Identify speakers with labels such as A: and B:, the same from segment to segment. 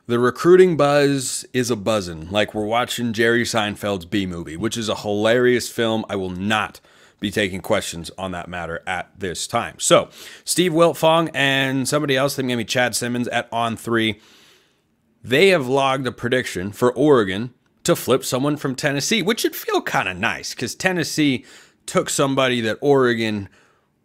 A: The recruiting buzz is a buzzin', like we're watching Jerry Seinfeld's B-movie, which is a hilarious film. I will not be taking questions on that matter at this time. So, Steve Wiltfong and somebody else, I think maybe Chad Simmons at On3, they have logged a prediction for Oregon to flip someone from Tennessee, which would feel kind of nice because Tennessee took somebody that Oregon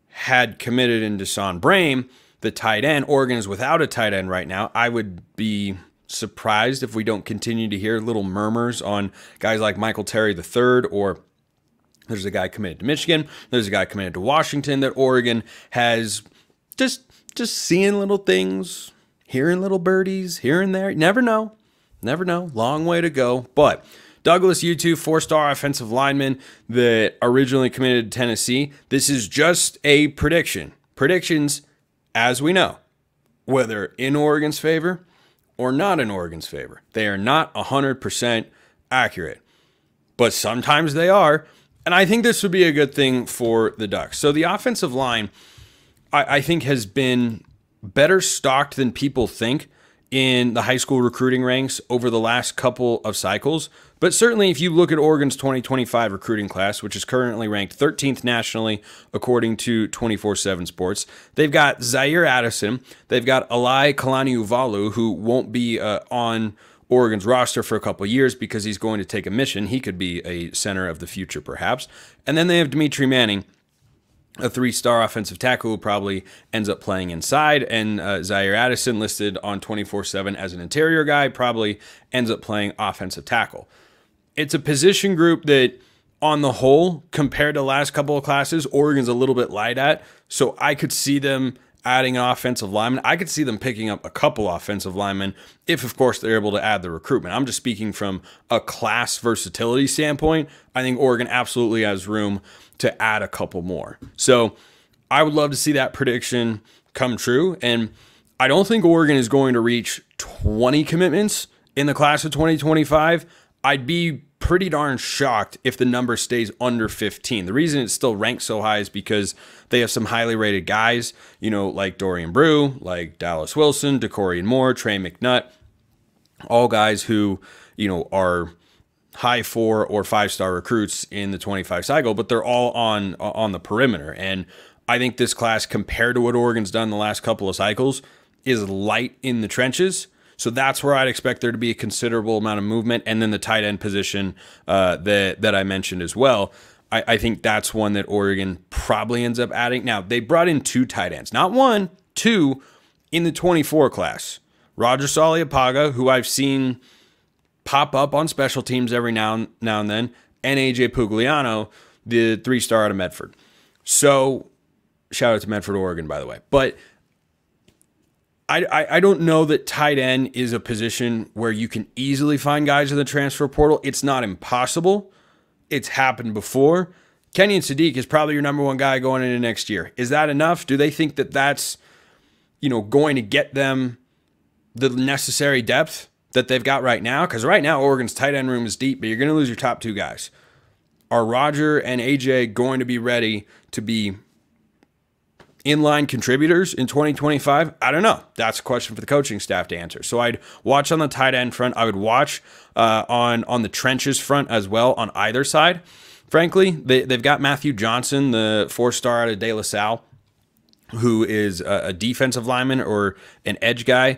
A: had committed in Deshaun Brame, the tight end. Oregon is without a tight end right now. I would be surprised if we don't continue to hear little murmurs on guys like Michael Terry III, or there's a guy committed to Michigan, there's a guy committed to Washington, that Oregon has just seeing little things, hearing little birdies here and there. Never know. Long way to go. But Douglas U2, 4-star offensive lineman that originally committed to Tennessee. This is just a prediction. Predictions, as we know, whether in Oregon's favor or not in Oregon's favor, they are not 100% accurate. But sometimes they are. And I think this would be a good thing for the Ducks. So the offensive line, I think, has been better stocked than people think in the high school recruiting ranks over the last couple of cycles. But certainly if you look at Oregon's 2025 recruiting class, which is currently ranked 13th nationally according to 24/7 Sports, they've got Zaire Addison, they've got Alai Kalaniuvalu, who won't be on Oregon's roster for a couple of years because he's going to take a mission. He could be a center of the future perhaps. And then they have Dimitri Manning, a 3-star offensive tackle who probably ends up playing inside, and Zaire Addison, listed on 24/7 as an interior guy, probably ends up playing offensive tackle. It's a position group that, on the whole, compared to the last couple of classes, Oregon's a little bit light at, so I could see them adding an offensive lineman. I could see them picking up a couple offensive linemen if, of course, they're able to add the recruitment. I'm just speaking from a class versatility standpoint. I think Oregon absolutely has room to add a couple more. So I would love to see that prediction come true. And I don't think Oregon is going to reach 20 commitments in the class of 2025. I'd be pretty darn shocked if the number stays under 15. The reason it's still ranked so high is because they have some highly rated guys, like Dorian Brew, like Dallas Wilson, DeCorian Moore, Trey McNutt, all guys who, are high 4 or 5-star recruits in the 25 cycle, but they're all on the perimeter. And I think this class, compared to what Oregon's done the last couple of cycles, is light in the trenches. So that's where I'd expect there to be a considerable amount of movement. And then the tight end position that I mentioned as well, I think that's one that Oregon probably ends up adding. Now, they brought in 2 tight ends, not 1, 2 in the 24 class. Roger Saliapaga, who I've seen pop up on special teams every now and then, and AJ Pugliano, the 3-star out of Medford. So shout out to Medford, Oregon, by the way. But I don't know that tight end is a position where you can easily find guys in the transfer portal. It's not impossible. It's happened before. Kenyon Sadiq is probably your number 1 guy going into next year. Is that enough? Do they think that that's, going to get them the necessary depth that they've got right now? Because right now, Oregon's tight end room is deep, but you're going to lose your top 2 guys. Are Roger and AJ going to be ready to be inline contributors in 2025? I don't know. That's a question for the coaching staff to answer. So I'd watch on the tight end front. I would watch on the trenches front as well on either side. Frankly, they've got Matthew Johnson, the 4-star out of De La Salle, who is a defensive lineman or an edge guy.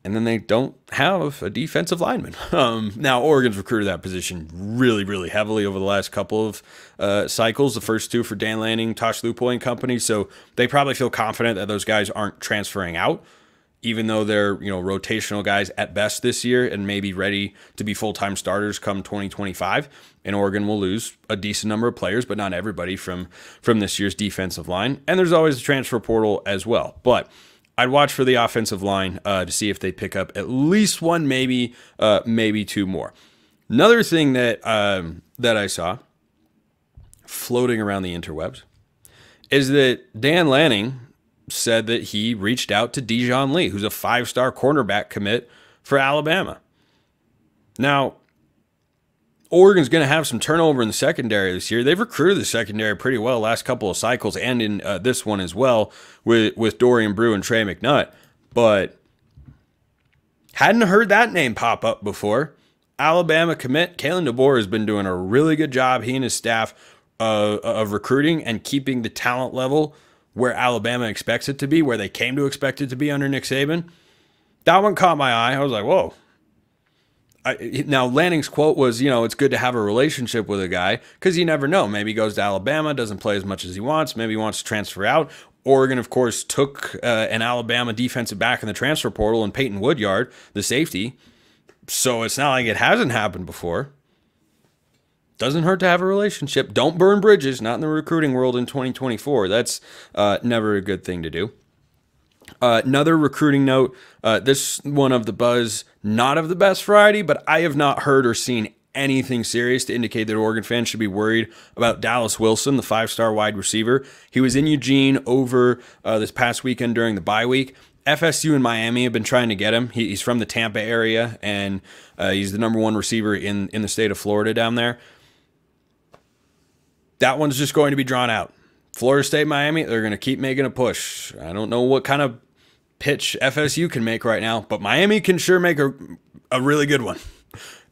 A: And then they don't have a defensive lineman. Now, Oregon's recruited that position really, really heavily over the last couple of cycles. The first 2 for Dan Lanning, Tosh Lupoy and company. So they probably feel confident that those guys aren't transferring out, even though they're rotational guys at best this year and maybe ready to be full-time starters come 2025. And Oregon will lose a decent number of players, but not everybody from this year's defensive line. And there's always the transfer portal as well. But I'd watch for the offensive line to see if they pick up at least 1, maybe 2 more. Another thing that I saw floating around the interwebs is that Dan Lanning said that he reached out to Dijon Lee, who's a 5-star cornerback commit for Alabama. Now, Oregon's going to have some turnover in the secondary this year. They've recruited the secondary pretty well last couple of cycles and in this one as well with Dorian Brew and Trey McNutt. But Hadn't heard that name pop up before. Alabama commit Kalen DeBoer has been doing a really good job, he and his staff, of recruiting and keeping the talent level where Alabama expects it to be, where they came to expect it to be under Nick Saban. That one caught my eye. I was like, whoa. Now, Lanning's quote was, it's good to have a relationship with a guy because you never know. Maybe he goes to Alabama, doesn't play as much as he wants. Maybe he wants to transfer out. Oregon, of course, took an Alabama defensive back in the transfer portal and Peyton Woodyard, the safety. So it's not like it hasn't happened before. Doesn't hurt to have a relationship. Don't burn bridges, not in the recruiting world in 2024. That's never a good thing to do. Another recruiting note, this one of the buzz, not of the best variety, but I have not heard or seen anything serious to indicate that Oregon fans should be worried about Dallas Wilson, the 5-star wide receiver. He was in Eugene over this past weekend during the bye week. FSU and Miami have been trying to get him. He's from the Tampa area, and he's the number 1 receiver in the state of Florida down there. That one's just going to be drawn out. Florida State, Miami, they're going to keep making a push. I don't know what kind of pitch FSU can make right now, but Miami can sure make a really good one.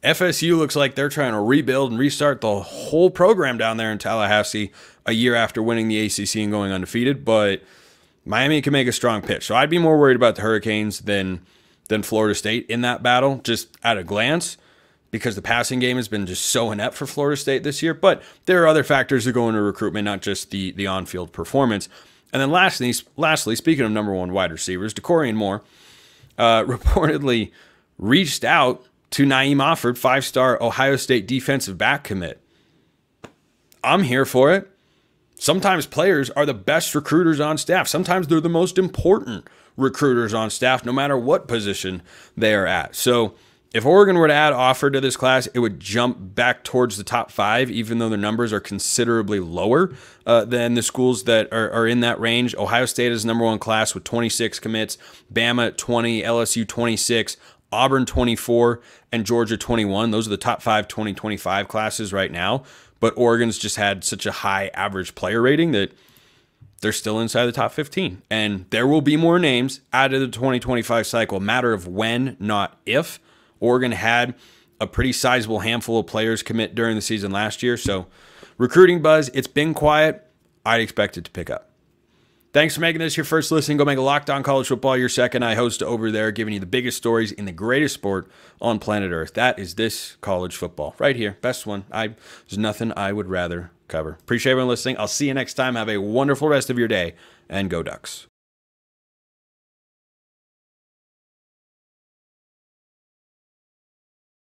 A: FSU looks like they're trying to rebuild and restart the whole program down there in Tallahassee a year after winning the ACC and going undefeated, but Miami can make a strong pitch. So I'd be more worried about the Hurricanes than Florida State in that battle, just at a glance, because the passing game has been just so inept for Florida State this year. But there are other factors that go into recruitment, not just the on-field performance. And then lastly, speaking of number 1 wide receivers, DeCorian Moore reportedly reached out to Naeem Offord, 5-star Ohio State defensive back commit. I'm here for it. Sometimes players are the best recruiters on staff. Sometimes they're the most important recruiters on staff, no matter what position they are at. So if Oregon were to add Offord to this class, it would jump back towards the top 5, even though their numbers are considerably lower than the schools that are in that range. Ohio State is number 1 class with 26 commits, Bama 20, LSU 26, Auburn 24, and Georgia 21. Those are the top 5 2025 classes right now. But Oregon's just had such a high average player rating that they're still inside the top 15. And there will be more names added to the 2025 cycle. A matter of when, not if. Oregon had a pretty sizable handful of players commit during the season last year. So recruiting buzz, it's been quiet. I'd expect it to pick up. Thanks for making this your first listen. Go make a Locked On College Football your second. I host over there, giving you the biggest stories in the greatest sport on planet Earth. That is this college football right here. Best one. There's nothing I would rather cover. Appreciate everyone listening. I'll see you next time. Have a wonderful rest of your day, and go Ducks.